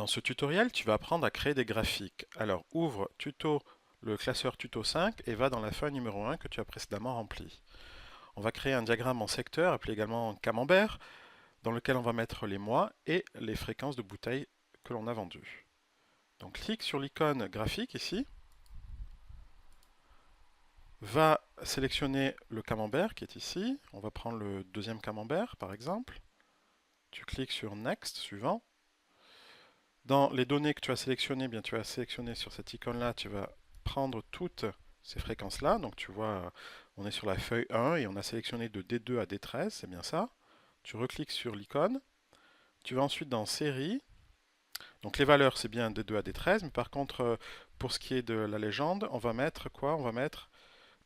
Dans ce tutoriel, tu vas apprendre à créer des graphiques. Alors, ouvre le classeur tuto 5 et va dans la feuille numéro 1 que tu as précédemment remplie. On va créer un diagramme en secteur, appelé également camembert, dans lequel on va mettre les mois et les fréquences de bouteilles que l'on a vendues. Donc, clique sur l'icône graphique ici. Va sélectionner le camembert qui est ici. On va prendre le deuxième camembert, par exemple. Tu cliques sur Next, suivant. Dans les données que tu as sélectionnées, bien tu as sélectionné sur cette icône-là, tu vas prendre toutes ces fréquences-là. Donc tu vois, on est sur la feuille 1 et on a sélectionné de D2 à D13, c'est bien ça. Tu recliques sur l'icône. Tu vas ensuite dans Série. Donc les valeurs, c'est bien D2 à D13, mais par contre, pour ce qui est de la légende, on va mettre quoi? On va mettre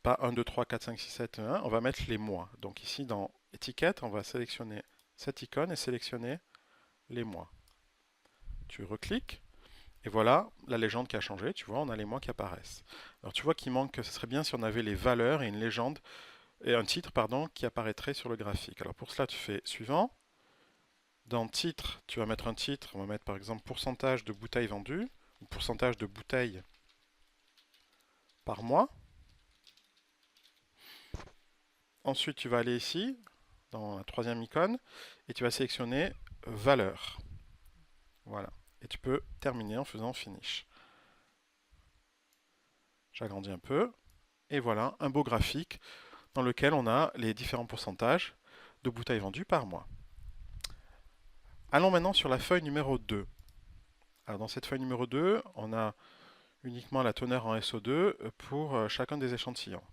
pas 1, 2, 3, 4, 5, 6, 7, 1, on va mettre les mois. Donc ici, dans Étiquette, on va sélectionner cette icône et sélectionner les mois. Tu recliques. Et voilà la légende qui a changé, tu vois, on a les mois qui apparaissent. Alors tu vois qu'il manque, ce serait bien si on avait les valeurs et une légende, et un titre, pardon, qui apparaîtrait sur le graphique. Alors pour cela, tu fais suivant. Dans titre, tu vas mettre un titre, on va mettre par exemple pourcentage de bouteilles vendues, ou pourcentage de bouteilles par mois. Ensuite, tu vas aller ici, dans la troisième icône, et tu vas sélectionner valeur. Voilà. Et tu peux terminer en faisant finish. J'agrandis un peu. Et voilà, un beau graphique dans lequel on a les différents pourcentages de bouteilles vendues par mois. Allons maintenant sur la feuille numéro 2. Alors dans cette feuille numéro 2, on a uniquement la teneur en SO2 pour chacun des échantillons.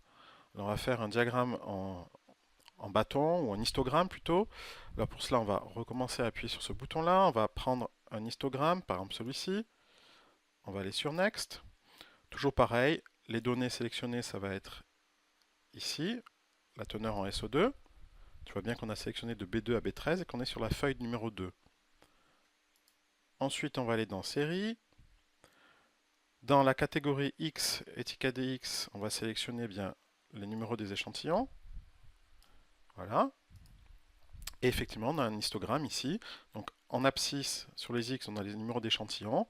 Alors on va faire un diagramme en bâton ou en histogramme plutôt. Alors pour cela, on va recommencer à appuyer sur ce bouton-là. On va prendre un histogramme, par exemple celui-ci. On va aller sur Next. Toujours pareil, les données sélectionnées, ça va être ici, la teneur en SO2. Tu vois bien qu'on a sélectionné de B2 à B13 et qu'on est sur la feuille numéro 2. Ensuite, on va aller dans Série. Dans la catégorie X, étiquette DX, on va sélectionner bien les numéros des échantillons. Voilà. Et effectivement, on a un histogramme ici. Donc en abscisse, sur les X, on a les numéros d'échantillons.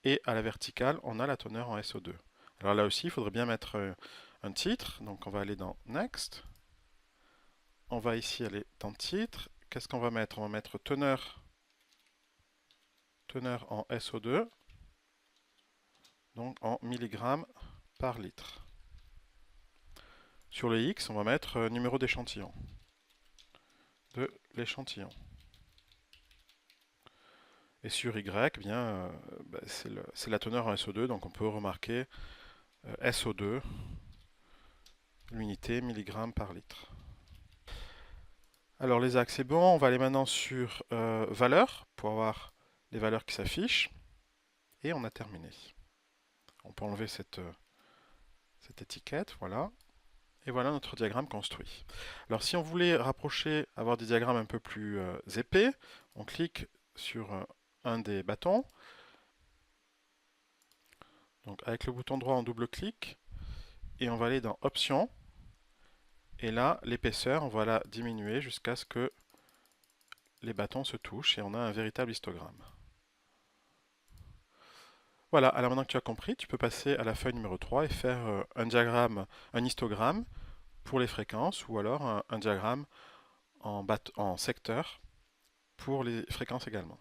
Et à la verticale, on a la teneur en SO2. Alors là aussi, il faudrait bien mettre un titre. Donc on va aller dans Next. On va ici aller dans Titre. Qu'est-ce qu'on va mettre? On va mettre teneur en SO2, donc en milligrammes par litre. Sur le X, on va mettre numéro d'échantillon, de l'échantillon. Et sur Y, bien, c'est la teneur en SO2, donc on peut remarquer SO2, l'unité milligrammes par litre. Alors les axes, c'est bon. On va aller maintenant sur valeurs, pour avoir les valeurs qui s'affichent. Et on a terminé. On peut enlever cette étiquette, voilà. Et voilà notre diagramme construit. Alors si on voulait rapprocher, avoir des diagrammes un peu plus épais, on clique sur un des bâtons. Donc avec le bouton droit, on double-clique et on va aller dans Options. Et là, l'épaisseur, on va la diminuer jusqu'à ce que les bâtons se touchent et on a un véritable histogramme. Voilà, alors maintenant que tu as compris, tu peux passer à la feuille numéro 3 et faire un diagramme, un histogramme pour les fréquences ou alors un diagramme en secteur pour les fréquences également.